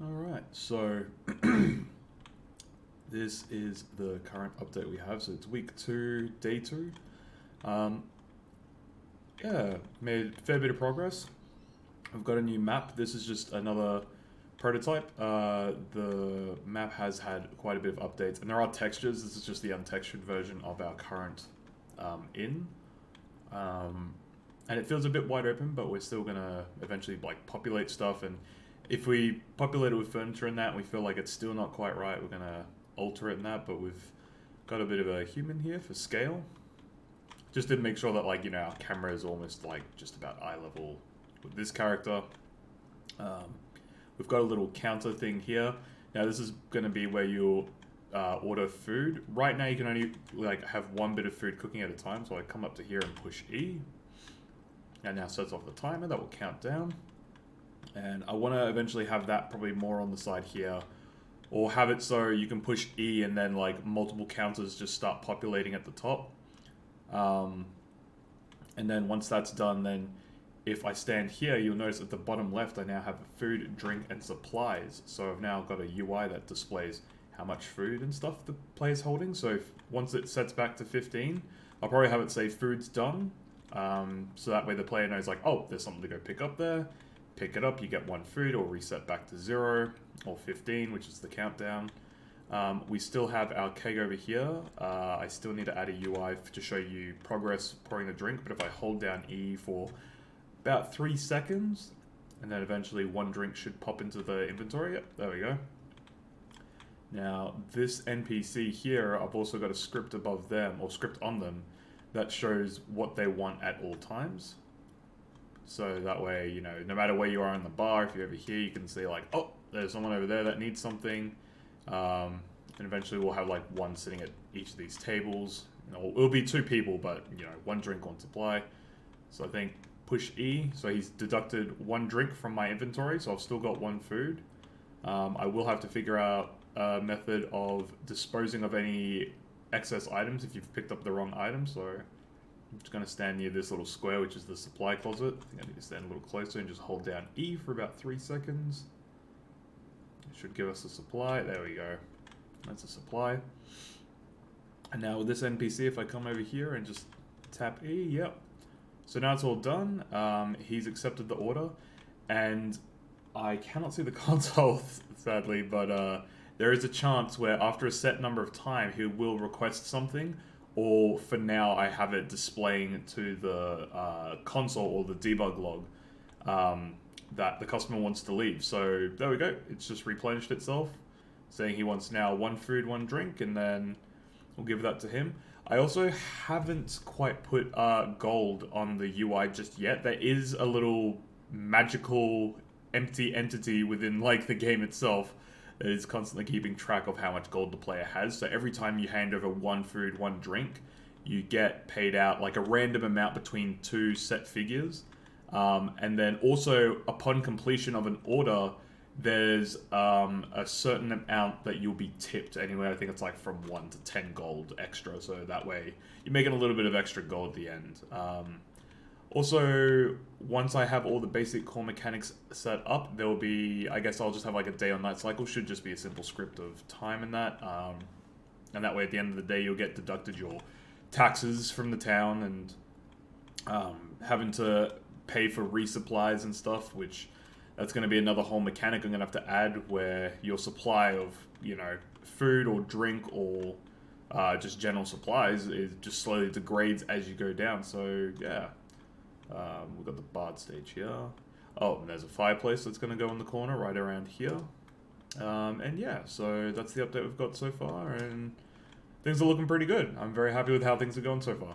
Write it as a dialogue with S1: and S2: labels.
S1: Alright, so this is the current update we have. So it's week 2, day 2. Um, yeah, made a fair bit of progress. I've got a new map. This is just another prototype. The map has had quite a bit of updates, and there are textures. This is just the untextured version of our current inn. And it feels a bit wide open, but we're still gonna eventually like populate stuff. And if we populate it with furniture and that, and we feel like it's still not quite right, we're gonna alter it in that. But we've got a bit of a human here for scale. Just to make sure that our camera is almost like just about eye level with this character. Um, we've got a little counter thing here. Now this is gonna be where you'll order food. Right now you can only have one bit of food cooking at a time. So I come up to here and push E. And now sets off the timer, that will count down. And I want to eventually have that probably more on the side here. Or have it so you can push E and then multiple counters just start populating at the top. And then once that's done, then if I stand here, you'll notice at the bottom left, I now have food, drink, and supplies. So I've now got a UI that displays how much food and stuff the player's holding. So once it sets back to 15, I'll probably have it say food's done. So that way the player knows oh, there's something to go pick up there. Pick it up, you get one food, or reset back to 0, or 15, which is the countdown. We still have our keg over here. I still need to add a UI to show you progress pouring the drink, but if I hold down E for about 3 seconds, and then eventually one drink should pop into the inventory. Yep, there we go. Now, this NPC here, I've also got a script above them, or script on them, that shows what they want at all times. So that way, no matter where you are in the bar, if you're over here, you can see oh, there's someone over there that needs something. And eventually we'll have one sitting at each of these tables. It'll be 2 people, but one drink, one supply. So I think push E, so he's deducted 1 drink from my inventory, so I've still got 1 food. I will have to figure out a method of disposing of any excess items if you've picked up the wrong item. So I'm just going to stand near this little square, which is the supply closet. I think I need to stand a little closer and just hold down E for about 3 seconds. It should give us a supply. There we go. That's a supply. And now with this NPC, if I come over here and just tap E, yep. So now it's all done. He's accepted the order. And I cannot see the console, sadly, but there is a chance where after a set number of time, he will request something, or for now, I have it displaying to the console or the debug log that the customer wants to leave. So there we go. It's just replenished itself, saying he wants now 1 food, 1 drink, and then we'll give that to him. I also haven't quite put gold on the UI just yet. There is a little magical empty entity within the game itself that is constantly keeping track of how much gold the player has. So every time you hand over 1 food, 1 drink, you get paid out a random amount between 2 set figures. And then also upon completion of an order, there's a certain amount that you'll be tipped anyway. I think it's from 1 to 10 gold extra. So that way you're making a little bit of extra gold at the end. Also, once I have all the basic core mechanics set up, there will be, I guess I'll just have a day or night cycle. Should just be a simple script of time in that. And that way at the end of the day, you'll get deducted your taxes from the town and having to pay for resupplies and stuff, which that's going to be another whole mechanic I'm going to have to add, where your supply of, food or drink or just general supplies is just slowly degrades as you go down. So, yeah. We've got the bard stage here. Oh, and there's a fireplace that's going to go in the corner right around here. And yeah, so that's the update we've got so far, and things are looking pretty good. I'm very happy with how things are going so far.